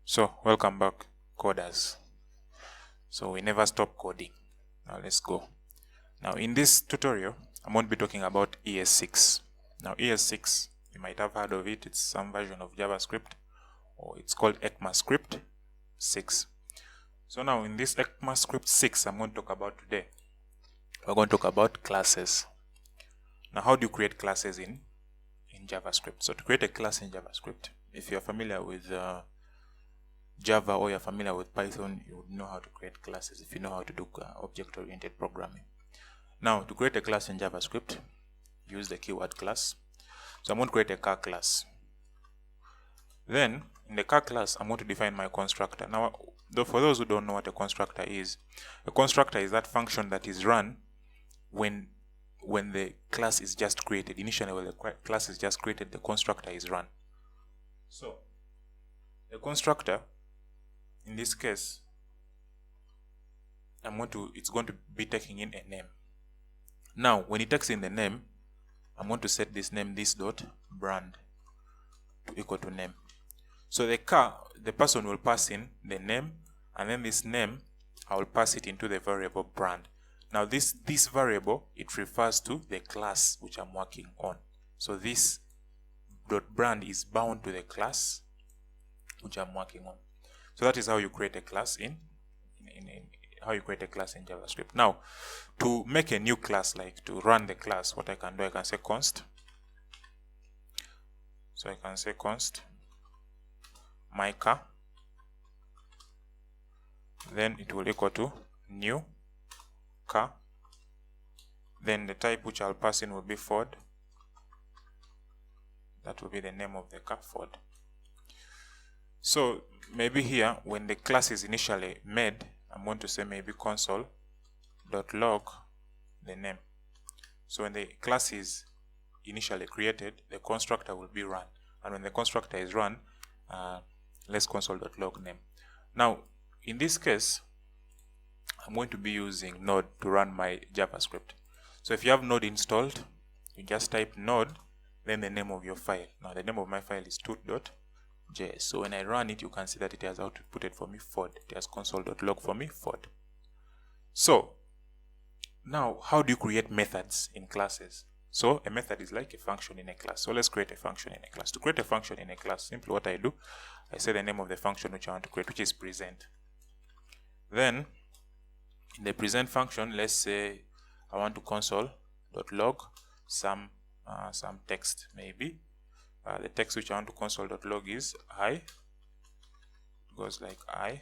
So welcome back, coders. So we never stop coding. Now let's go. Now in this tutorial, I'm going to be talking about ES6. Now ES6, you might have heard of it. It's some version of JavaScript, or it's called ECMAScript 6. So now in this ECMAScript 6, I'm going to talk about today. We're going to talk about classes. Now how do you create classes in JavaScript? So to create a class in JavaScript, if you're familiar with Java or you're familiar with Python, you would know how to create classes if you know how to do object-oriented programming. Now, to create a class in JavaScript, use the keyword class. So I'm going to create a car class. Then, in the car class, I'm going to define my constructor. Now, for those who don't know what a constructor is, a constructor is that function that is run when the class is just created. Initially, when the class is just created, the constructor is run. So, the constructor, in this case, it's going to be taking in a name. Now, when it takes in the name, I'm going to set this name, this dot brand, to equal to name. So the person will pass in the name, and then this name, I will pass it into the variable brand. Now, this variable, it refers to the class which I'm working on. So this dot brand is bound to the class which I'm working on. So that is how you create a class in JavaScript. Now, to make a new class, like to run the class, what I can do, I can say const. So I can say const my car. Then it will equal to new car. Then the type which I'll pass in will be Ford. That will be the name of the car, Ford. So maybe here, when the class is initially made, I'm going to say maybe console.log the name. So when the class is initially created, the constructor will be run. And when the constructor is run, let's console.log name. Now, in this case, I'm going to be using Node to run my JavaScript. So if you have Node installed, you just type Node, then the name of your file. Now, the name of my file is tut.js. So when I run it, you can see that it has outputted for me Ford. It has console.log for me Ford. So now, how do you create methods in classes? So a method is like a function in a class. So let's create a function in a class. To create a function in a class, simply what I do, I say the name of the function which I want to create, which is present. Then in the present function, let's say I want to console.log some text, maybe. The text which I want to console.log is I. It goes like I.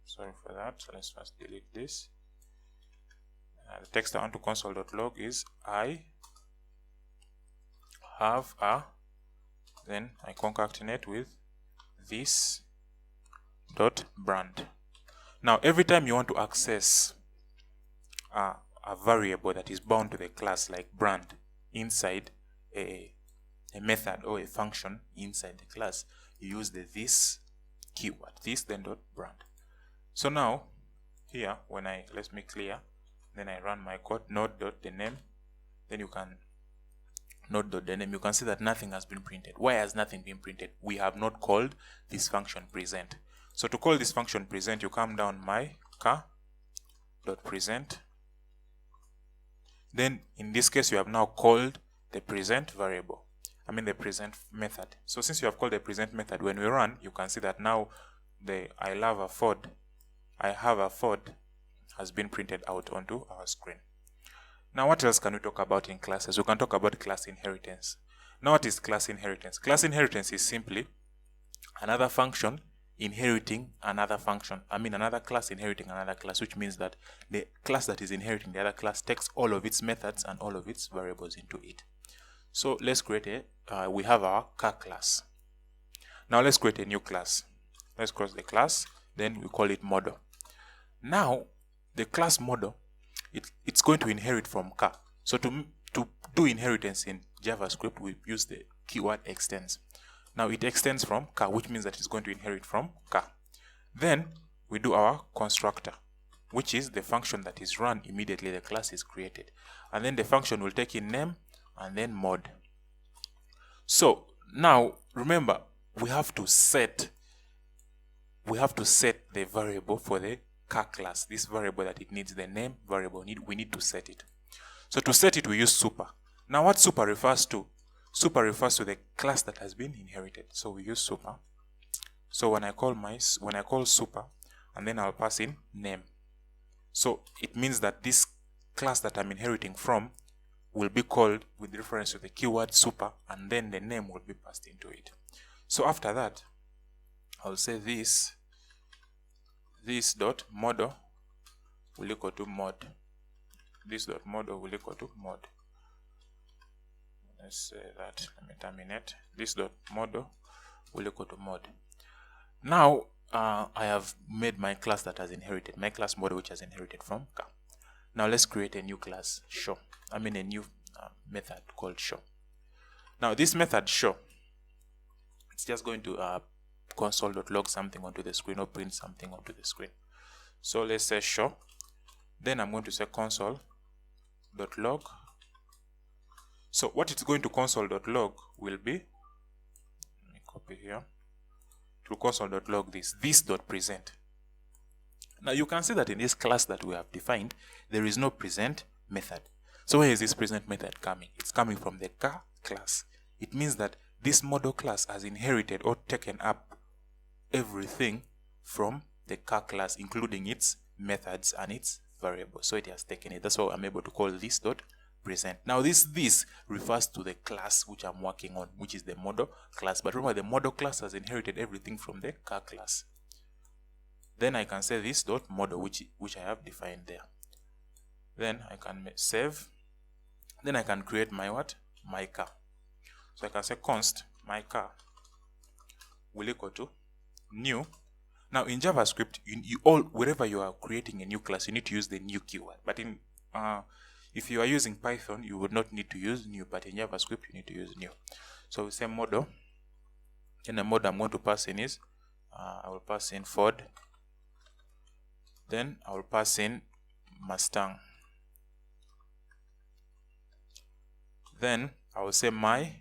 Sorry for that. So let's first delete this. The text I want to console.log is I have a. Then I concatenate with this dot brand. Now, every time you want to access a variable that is bound to the class like brand inside a method or a function inside the class, you use the this keyword, this then dot brand. So now here, when let me clear, then I run my code node.the name, then you can node.the name, you can see that nothing has been printed. Why has nothing been printed? We have not called this function present. So to call this function present, you come down my car.present. Then in this case, you have now called the present variable. The present method. So since you have called the present method, when we run, you can see that now the I have a Ford has been printed out onto our screen. Now, what else can we talk about in classes? We can talk about class inheritance. Now, what is class inheritance? Class inheritance is simply another function inheriting another function. Another class inheriting another class, which means that the class that is inheriting the other class takes all of its methods and all of its variables into it. So let's create we have our car class. Now let's create a new class. Let's cross the class, then we call it model. Now, the class model, it's going to inherit from car. So to do inheritance in JavaScript, we use the keyword extends. Now it extends from car, which means that it's going to inherit from car. Then we do our constructor, which is the function that is run immediately the class is created. And then the function will take in name and then mod. So now remember, we have to set we have to set the variable for the car class. This variable that it needs, the name variable, we need to set it. So to set it, we use super. Now what super refers to? Super refers to the class that has been inherited. So we use super. So when I call super, and then I'll pass in name. So it means that this class that I'm inheriting from will be called with reference to the keyword super, and then the name will be passed into it. So after that, I'll say this dot model will equal to mod. This dot model will equal to mod. Let's say that. Let me terminate. This dot model will equal to mod. Now I have made my class that has inherited, my class model which has inherited from car. Now let's create a new class, show. A new method called show. Now this method show, it's just going to console.log something onto the screen or print something onto the screen. So let's say show. Then I'm going to say console.log. So what it's going to console.log will be, let me copy here, to console.log this.present. Now you can see that in this class that we have defined, there is no present method. So where is this present method coming? It's coming from the car class. It means that this model class has inherited or taken up everything from the car class, including its methods and its variables. So it has taken it. That's why I'm able to call this dot present. Now this refers to the class which I'm working on, which is the model class. But remember, the model class has inherited everything from the car class. Then I can say this dot model, which I have defined there. Then I can save. Then I can create my my car. So I can say const my car will equal to new. Now in JavaScript, wherever you are creating a new class, you need to use the new keyword. But in if you are using Python, you would not need to use new, but in JavaScript you need to use new. So we say model. In the model I'm going to pass in is I will pass in Ford. Then I will pass in Mustang. Then I will say my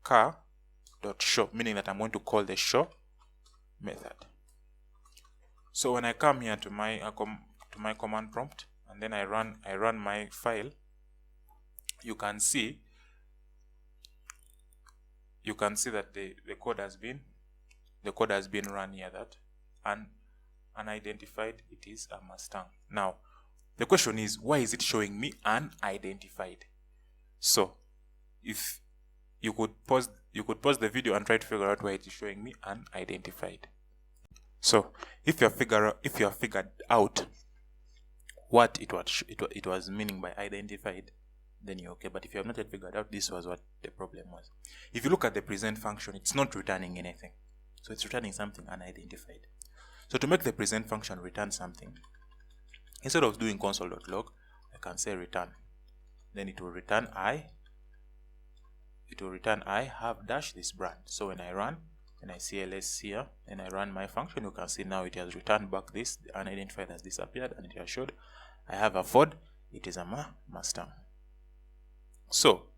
car dot show, meaning that I'm going to call the show method. So when I come here to my command prompt and then I run my file, you can see that the code has been run here, that unidentified, it is a Mustang. Now the question is, why is it showing me unidentified? So if you could pause the video and try to figure out why it is showing me unidentified. So if you have figured out what it was meaning by identified, then you're okay. But if you have not yet figured out, this was what the problem was. If you look at the present function, it's not returning anything. So it's returning something unidentified. So to make the present function return something, instead of doing console.log, I can say return. Then it will return I have dash this brand. So when I run, and I see ls here, and I run my function, you can see now it has returned back this, the unidentified has disappeared, and it has showed I have a Ford, it is a Mustang. So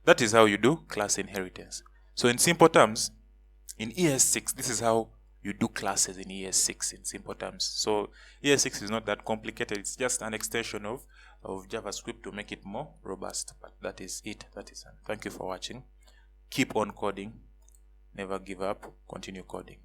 that is how you do class inheritance. So in simple terms, in ES6, this is how you do classes in ES6 in simple terms. So ES6 is not that complicated, it's just an extension of JavaScript to make it more robust. But that is it. Thank you for watching. Keep on coding. Never give up. Continue coding.